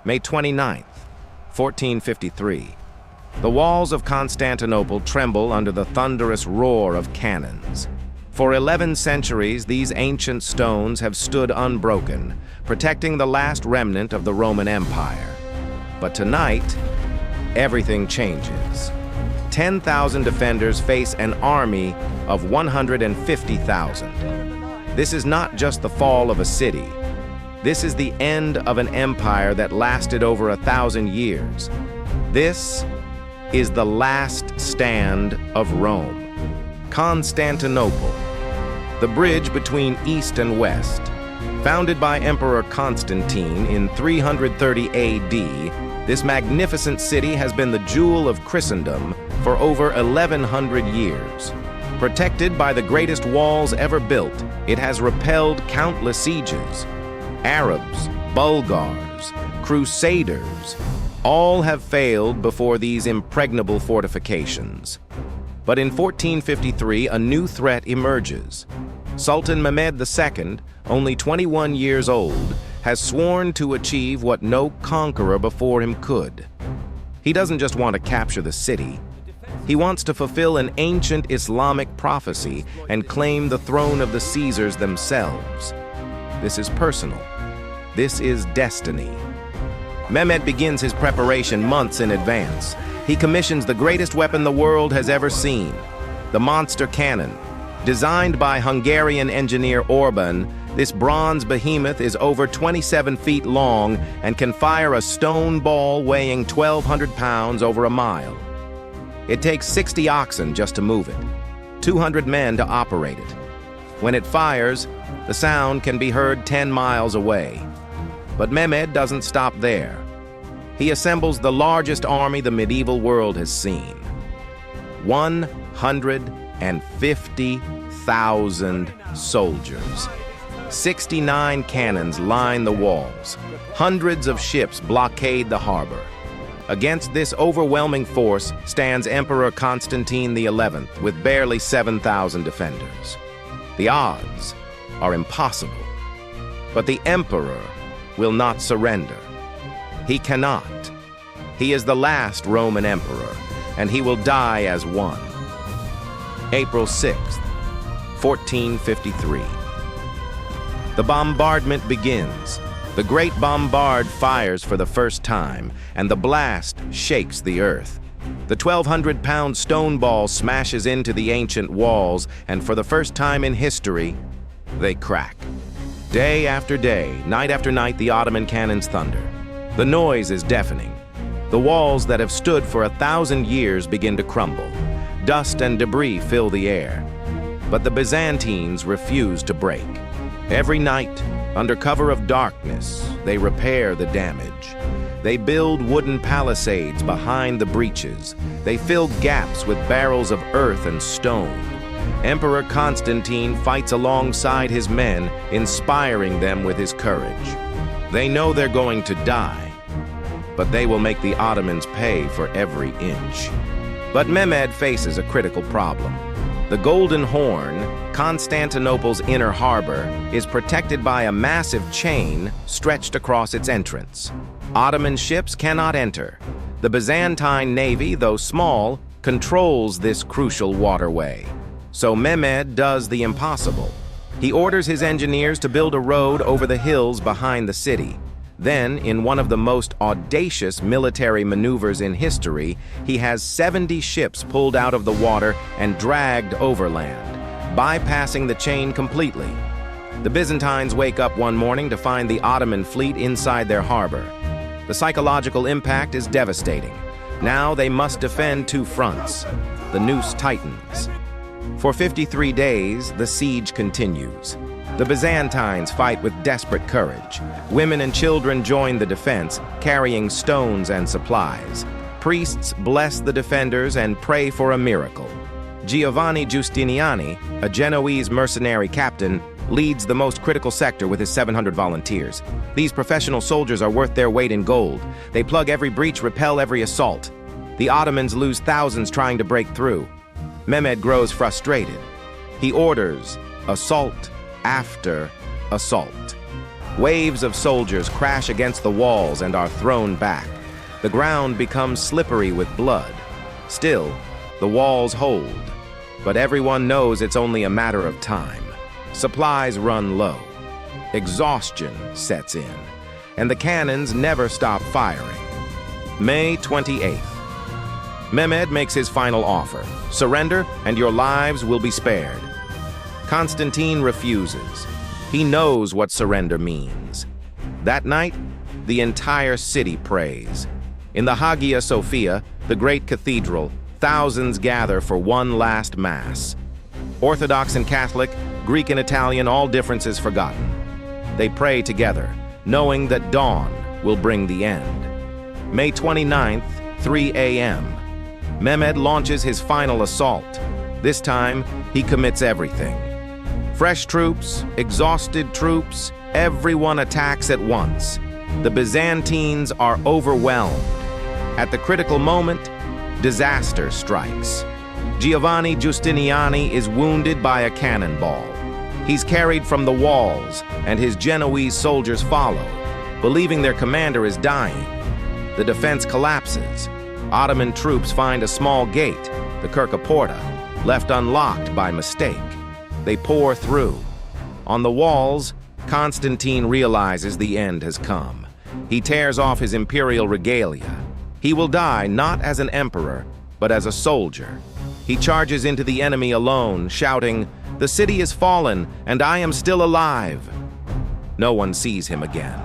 May 29th, 1453. The walls of Constantinople tremble under the thunderous roar of cannons. For 11 centuries, these ancient stones have stood unbroken, protecting the last remnant of the Roman Empire. But tonight, everything changes. 10,000 defenders face an army of 150,000. This is not just the fall of a city. This is the end of an empire that lasted over 1,000 years. This is the last stand of Rome. Constantinople, the bridge between East and West. Founded by Emperor Constantine in 330 AD, this magnificent city has been the jewel of Christendom for over 1,100 years. Protected by the greatest walls ever built, it has repelled countless sieges. Arabs, Bulgars, Crusaders, all have failed before these impregnable fortifications. But in 1453, a new threat emerges. Sultan Mehmed II, only 21 years old, has sworn to achieve what no conqueror before him could. He doesn't just want to capture the city. He wants to fulfill an ancient Islamic prophecy and claim the throne of the Caesars themselves. This is personal. This is destiny. Mehmed begins his preparation months in advance. He commissions the greatest weapon the world has ever seen, the monster cannon. Designed by Hungarian engineer Orban, this bronze behemoth is over 27 feet long and can fire a stone ball weighing 1,200 pounds over a mile. It takes 60 oxen just to move it, 200 men to operate it. When it fires, the sound can be heard 10 miles away. But Mehmed doesn't stop there. He assembles the largest army the medieval world has seen. 150,000 soldiers. 69 cannons line the walls. Hundreds of ships blockade the harbor. Against this overwhelming force stands Emperor Constantine XI with barely 7,000 defenders. The odds are impossible. But the emperor will not surrender. He cannot. He is the last Roman emperor, and he will die as one. April 6th, 1453. The bombardment begins. The great bombard fires for the first time, and the blast shakes the earth. The 1,200-pound stone ball smashes into the ancient walls, and for the first time in history, they crack. Day after day, night after night, the Ottoman cannons thunder. The noise is deafening. The walls that have stood for 1,000 years begin to crumble. Dust and debris fill the air. But the Byzantines refuse to break. Every night, under cover of darkness, they repair the damage. They build wooden palisades behind the breaches. They fill gaps with barrels of earth and stone. Emperor Constantine fights alongside his men, inspiring them with his courage. They know they're going to die, but they will make the Ottomans pay for every inch. But Mehmed faces a critical problem. The Golden Horn, Constantinople's inner harbor, is protected by a massive chain stretched across its entrance. Ottoman ships cannot enter. The Byzantine navy, though small, controls this crucial waterway. So Mehmed does the impossible. He orders his engineers to build a road over the hills behind the city. Then, in one of the most audacious military maneuvers in history, he has 70 ships pulled out of the water and dragged overland, bypassing the chain completely. The Byzantines wake up one morning to find the Ottoman fleet inside their harbor. The psychological impact is devastating. Now they must defend two fronts. The noose tightens. For 53 days, the siege continues. The Byzantines fight with desperate courage. Women and children join the defense, carrying stones and supplies. Priests bless the defenders and pray for a miracle. Giovanni Giustiniani, a Genoese mercenary captain, leads the most critical sector with his 700 volunteers. These professional soldiers are worth their weight in gold. They plug every breach, repel every assault. The Ottomans lose thousands trying to break through. Mehmed grows frustrated. He orders assault after assault. Waves of soldiers crash against the walls and are thrown back. The ground becomes slippery with blood. Still, the walls hold. But everyone knows it's only a matter of time. Supplies run low. Exhaustion sets in. And the cannons never stop firing. May 28th. Mehmed makes his final offer. Surrender, and your lives will be spared. Constantine refuses. He knows what surrender means. That night, the entire city prays. In the Hagia Sophia, the great cathedral, thousands gather for one last mass. Orthodox and Catholic, Greek and Italian, all differences forgotten. They pray together, knowing that dawn will bring the end. May 29th, 3 a.m. Mehmed launches his final assault. This time, he commits everything. Fresh troops, exhausted troops, everyone attacks at once. The Byzantines are overwhelmed. At the critical moment, disaster strikes. Giovanni Giustiniani is wounded by a cannonball. He's carried from the walls, and his Genoese soldiers follow, believing their commander is dying. The defense collapses. Ottoman troops find a small gate, the Kerkoporta, left unlocked by mistake. They pour through. On the walls, Constantine realizes the end has come. He tears off his imperial regalia. He will die not as an emperor, but as a soldier. He charges into the enemy alone, shouting, "The city is fallen, and I am still alive." No one sees him again.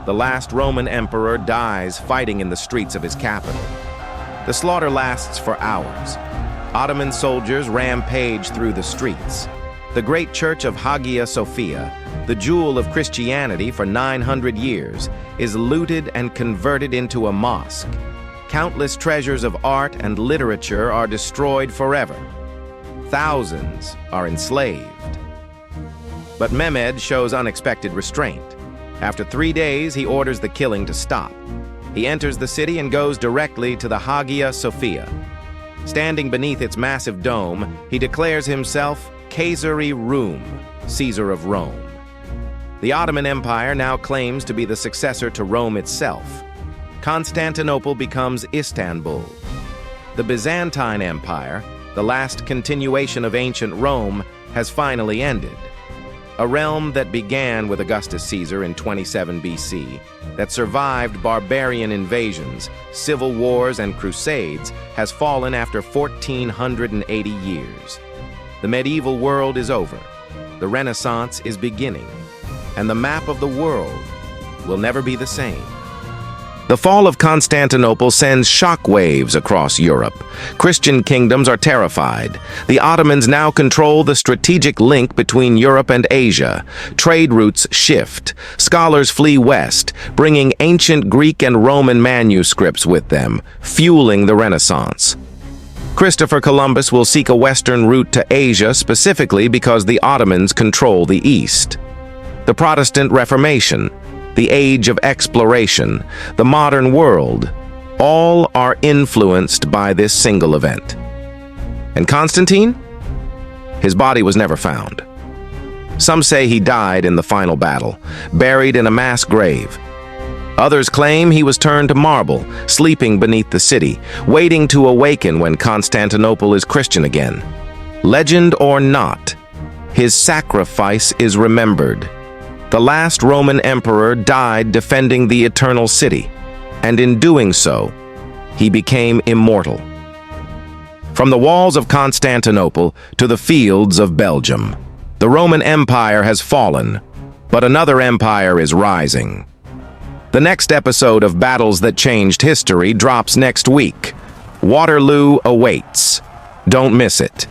The last Roman emperor dies fighting in the streets of his capital. The slaughter lasts for hours. Ottoman soldiers rampage through the streets. The great church of Hagia Sophia, the jewel of Christianity for 900 years, is looted and converted into a mosque. Countless treasures of art and literature are destroyed forever. Thousands are enslaved. But Mehmed shows unexpected restraint. After 3 days, he orders the killing to stop. He enters the city and goes directly to the Hagia Sophia. Standing beneath its massive dome, he declares himself Caesari Rum, Caesar of Rome. The Ottoman Empire now claims to be the successor to Rome itself. Constantinople becomes Istanbul. The Byzantine Empire, the last continuation of ancient Rome, has finally ended. A realm that began with Augustus Caesar in 27 BC, that survived barbarian invasions, civil wars, and crusades, has fallen after 1,480 years. The medieval world is over, the Renaissance is beginning, and the map of the world will never be the same. The fall of Constantinople sends shockwaves across Europe. Christian kingdoms are terrified. The Ottomans now control the strategic link between Europe and Asia. Trade routes shift. Scholars flee west, bringing ancient Greek and Roman manuscripts with them, fueling the Renaissance. Christopher Columbus will seek a western route to Asia specifically because the Ottomans control the East. The Protestant Reformation, the age of exploration, the modern world, all are influenced by this single event. And Constantine? His body was never found. Some say he died in the final battle, buried in a mass grave. Others claim he was turned to marble, sleeping beneath the city, waiting to awaken when Constantinople is Christian again. Legend or not, his sacrifice is remembered. The last Roman emperor died defending the eternal city, and in doing so, he became immortal. From the walls of Constantinople to the fields of Belgium, the Roman Empire has fallen, but another empire is rising. The next episode of Battles That Changed History drops next week. Waterloo awaits. Don't miss it.